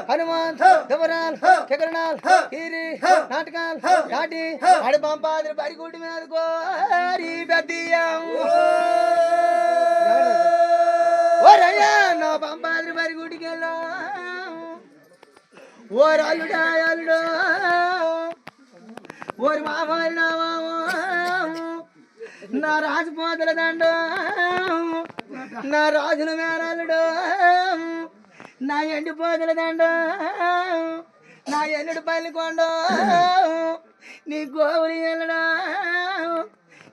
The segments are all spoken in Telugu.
హనుమాన్ దవరాల్ కెకరణాల్ హీరి నాటకాల్ నాటి అడి పంపాది బరిగుడి మీద కోరి బెద్దియం ఓరయ్యా నా పంపాది బరిగుడికి వెళ్ళా ఓర్ అల్లుడా అల్లుడు ఓరి మామూలు నా మామ నా రాజుపోతుల దండ నా రాజుల మేనల్లుడు నా ఎండిపోతుల దండ నా ఎన్నుడు పల్లికొండ నీ గోవులు ఎల్లడా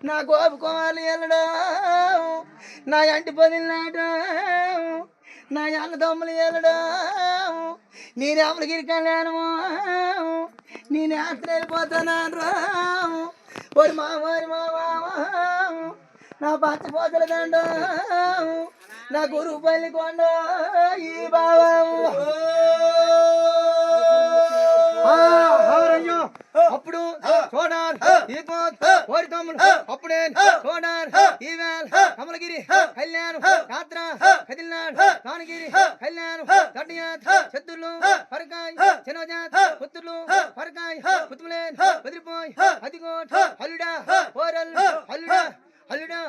నా గోపు కోవాలి ఎల్లడా నా ఎంటి పొదిలినాట నా అన్న దమ్ములు ఎల్లడా నేను అమలగిరి కళ్యాణము నేను యాత్ర వెళ్ళిపోతున్నాను రా ఓరి మామ నా పచ్చపోతల దండ నా గురువు పల్లి కొండ ఈ బాబు అప్పుడు చూడారు ఈ ఓరి తమ్ముడు అప్పుడే చూడారు ఈ వేళ కమలగిరి కళ్యాణం యాత్ర కదిలినాడు కానగిరి కళ్యాణం దడ్డయాత్ శత్రులు పరకాయ్ చిన్నజాత్ పుత్రులు పరకాయ్ పుత్రులే వదిలిపోయి అదిగోట్ అల్లుడా ఓరల్లు అల్లుడా అల్లుడా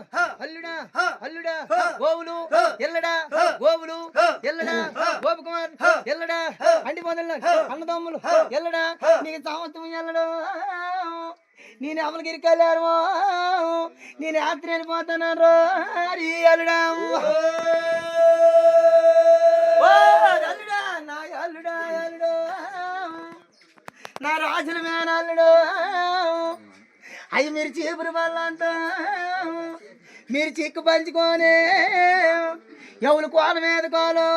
అల్లుడా అల్లుడా గోవులు ఎల్లడా గోవులు ఎల్లడా గోపు కుమార్ ఎల్లడా అండి మొదల అన్నదమ్ములు ఎల్లడా నీకు సంవత్సరం ఎల్లడు నేను అమలగిరి కళ్యాణమో నేను యాత్ర వెళ్ళిపోతాను అల్లుడా అల్లుడా నా అల్లుడా అల్లుడు నా రాజుల మేనల్లుడు అవి మీరు చీపురు వాళ్ళంతా మీరు చిక్కు పంచుకొని ఎవరు కోల మీద కోలో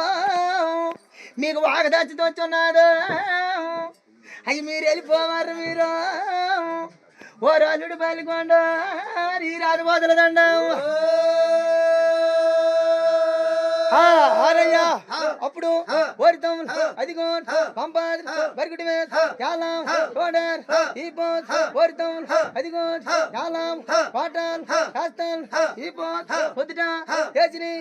మీకు వాగదచ్చి తెచ్చున్నాడు అవి మీరు వెళ్ళిపోవారు మీరు ఓ రాజుడు పల్లికొండ ఈ రాజు వదలదండ ఆరయ్యా అప్పుడు ఓరితం అదిగో పంపాది బరిగుడి మీద యాలాం తోడర్ ఈ పోత్ ఓరితం అదిగో యాలాం పాటల్ కాస్తల్ ఈ పోత్ పొద్దుట ఏచిని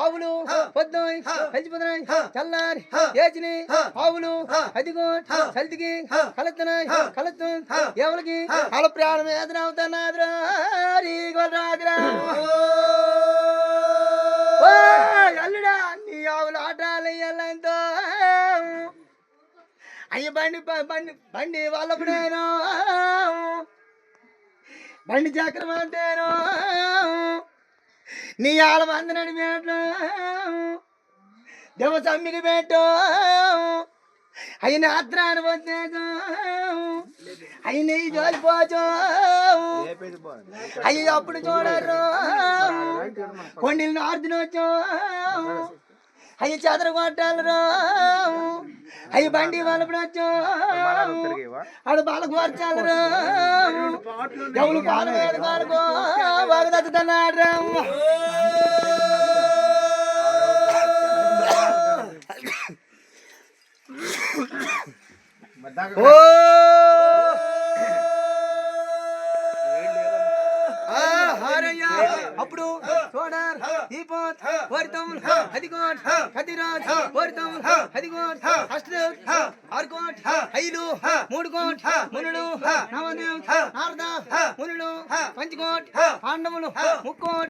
ఆవులు పొద్దోయ్ పెంచిపోతున్నాయి చల్లారి ఏచిని ఆవులు అదిగో చల్తికి కలెత్తున్నాయి కలెత్తు ఎవరికి వాళ్ళ ప్రాణం ఎదురవుతున్నాద్రా రాదురా అల్లుడా నీ ఆవులు ఆటాలు ఎంతో అయ్యి బండి బండి బండి వాళ్ళప్పుడేను బండి చక్రం అంటేను నీ ఆడ మంది నడిపేట్లు దేవ సమ్మికి పెట్టు అయ్యి నాత్రాన్ని వచ్చేసు అయ్యి నెయ్యి జోలిపోచు అయ్యి అప్పుడు చూడరు కొండలు నార్దునొచ్చు అయ్యి చెదర కొట్టాలరు అయ్యి బండి వలపడొచ్చు ఆడ బాలకు మార్చాలరు ఎవరు పాలు మీద కానుకో బాగా తచ్చుతున్నాడు ఓ అప్పుడు చూడార్ ఈ పోత్ ఓరితం అదిగోట్ కదిరాజ్ ఓరితం అదిగోట్ అష్టదేవ్ ఆర్కోట్ ఐలు మూడు కోట్ మునులు నవదేవ్ నారద మునులు పంచకోట్ పాండవులు ముక్కోట్